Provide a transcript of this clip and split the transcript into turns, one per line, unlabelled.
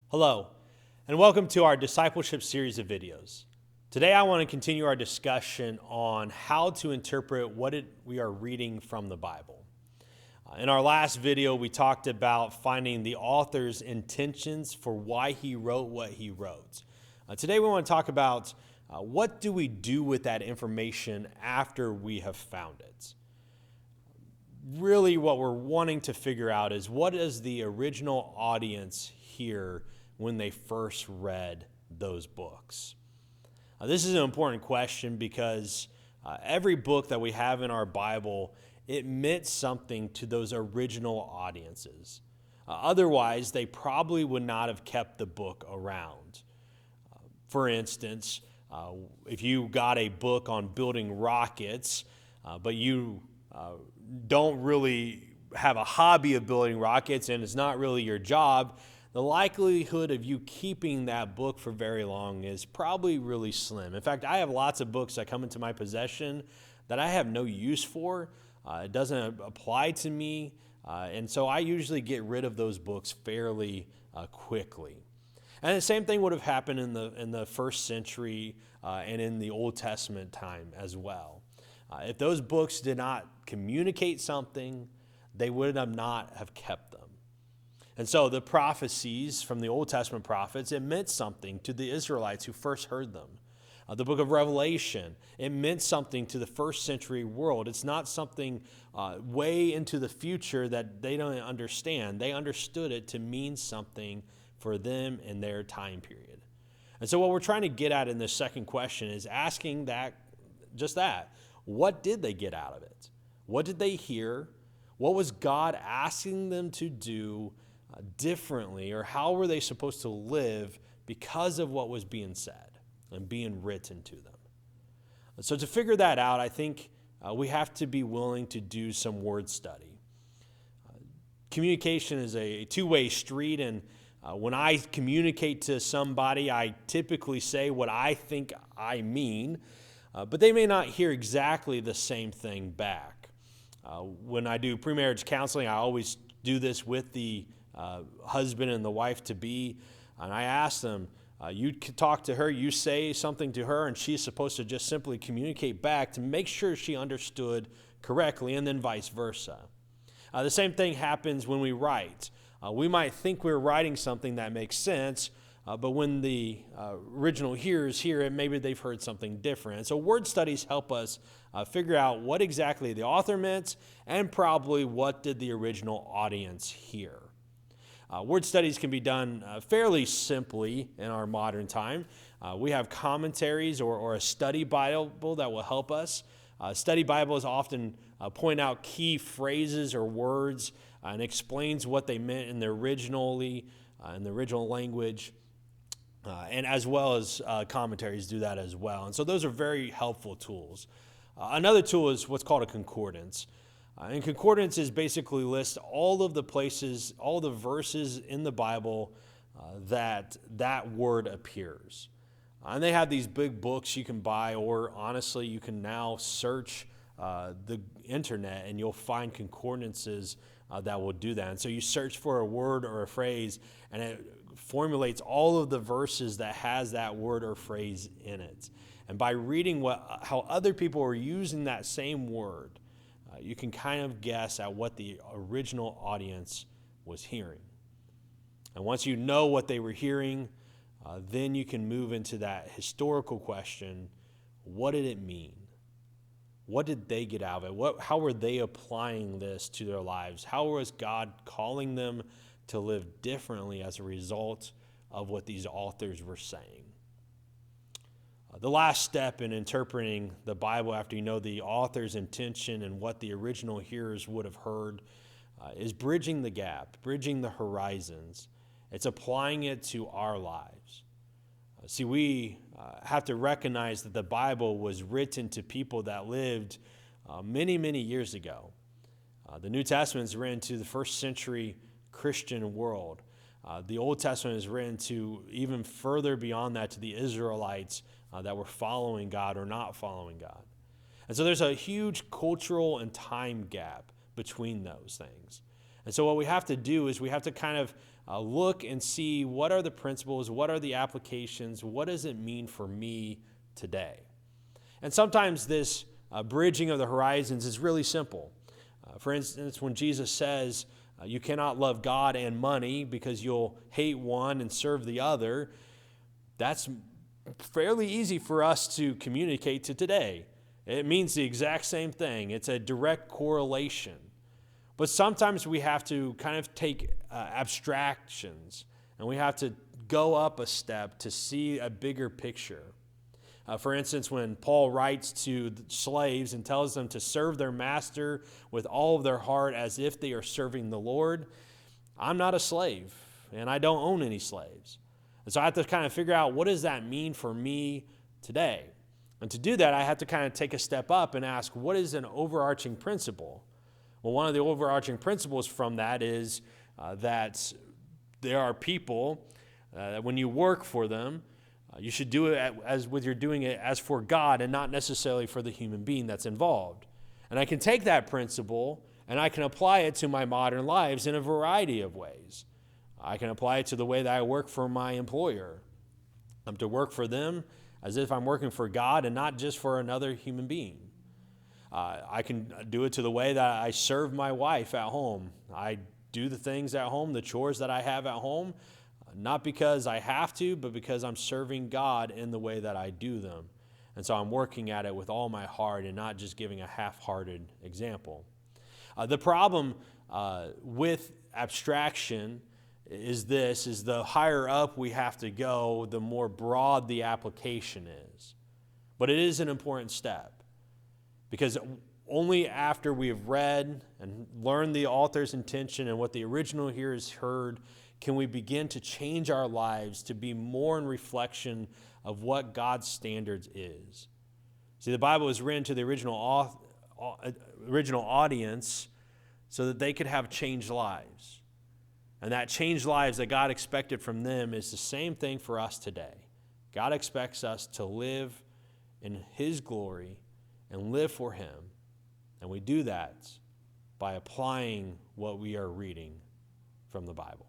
Hello, and welcome to our discipleship series of videos. Today I want to continue our discussion on how to interpret we are reading from the Bible. In our last video, we talked about finding the author's intentions for why he wrote what he wrote. Today we want to talk about what do we do with that information after we have found it. Really what we're wanting to figure out is what does the original audience hear when they first read those books? This is an important question because every book that we have in our Bible, it meant something to those original audiences. Otherwise, they probably would not have kept the book around. For instance, if you got a book on building rockets, but you don't really have a hobby of building rockets and it's not really your job, the likelihood of you keeping that book for very long is probably really slim. In fact, I have lots of books that come into my possession that I have no use for. It doesn't apply to me, and so I usually get rid of those books fairly quickly. And the same thing would have happened in the first century and in the Old Testament time as well. If those books did not communicate something, they would not have kept them. And so the prophecies from the Old Testament prophets, it meant something to the Israelites who first heard them. The book of Revelation, it meant something to the first century world. It's not something way into the future that they don't understand. They understood it to mean something for them in their time period. And so what we're trying to get at in this second question is asking just that. What did they get out of it? What did they hear? What was God asking them to do differently, or how were they supposed to live because of what was being said and being written to them? So to figure that out, I think we have to be willing to do some word study. Communication is a two-way street, and when I communicate to somebody, I typically say what I think I mean, but they may not hear exactly the same thing back. When I do premarriage counseling, I always do this with the husband and the wife-to-be, and I ask them, you talk to her, you say something to her, and she's supposed to just simply communicate back to make sure she understood correctly, and then vice versa. The same thing happens when we write. We might think we're writing something that makes sense, but when the original hearers hear it, maybe they've heard something different. And so word studies help us figure out what exactly the author meant and probably what did the original audience hear. Word studies can be done fairly simply in our modern time. We have commentaries or a study Bible that will help us. Study Bibles often point out key phrases or words and explains what they meant in the original language. And as well as commentaries do that as well. And so those are very helpful tools. Another tool is what's called a concordance. And concordance is basically lists all of the places, all the verses in the Bible that word appears. And they have these big books you can buy, or honestly, you can now search the internet and you'll find concordances that will do that. And so you search for a word or a phrase, and it formulates all of the verses that has that word or phrase in it. And by reading how other people are using that same word, you can kind of guess at what the original audience was hearing. And once you know what they were hearing, then you can move into that historical question: what did it mean? What did they get out of it? How were they applying this to their lives? How was God calling them to live differently as a result of what these authors were saying? The last step in interpreting the Bible after you know the author's intention and what the original hearers would have heard is bridging the gap, bridging the horizons. It's applying it to our lives. See, we have to recognize that the Bible was written to people that lived many, many years ago. The New Testament is written to the first century Christian world. The Old Testament is written to even further beyond that, to the Israelites that were following God or not following God. And so there's a huge cultural and time gap between those things. And so what we have to do is we have to kind of look and see what are the principles, what are the applications, what does it mean for me today? And sometimes this bridging of the horizons is really simple. For instance, when Jesus says you cannot love God and money because you'll hate one and serve the other, that's fairly easy for us to communicate to today. It means the exact same thing. It's a direct correlation. But sometimes we have to kind of take abstractions and we have to go up a step to see a bigger picture. For instance, when Paul writes to slaves and tells them to serve their master with all of their heart as if they are serving the Lord, I'm not a slave and I don't own any slaves. And so I have to kind of figure out, what does that mean for me today? And to do that, I have to kind of take a step up and ask, what is an overarching principle? Well, one of the overarching principles from that is that there are people that when you work for them, you should do it as with you're doing it as for God and not necessarily for the human being that's involved. And I can take that principle and I can apply it to my modern lives in a variety of ways. I can apply it to the way that I work for my employer. I'm to work for them as if I'm working for God and not just for another human being. I can do it to the way that I serve my wife at home. I do the things at home, the chores that I have at home, not because I have to, but because I'm serving God in the way that I do them. And so I'm working at it with all my heart and not just giving a half-hearted example. The problem with abstraction is the higher up we have to go, the more broad the application is. But it is an important step, because only after we have read and learned the author's intention and what the original here has heard can we begin to change our lives to be more in reflection of what God's standards is. See, the Bible was written to the original audience so that they could have changed lives. And that changed lives that God expected from them is the same thing for us today. God expects us to live in His glory and live for Him. And we do that by applying what we are reading from the Bible.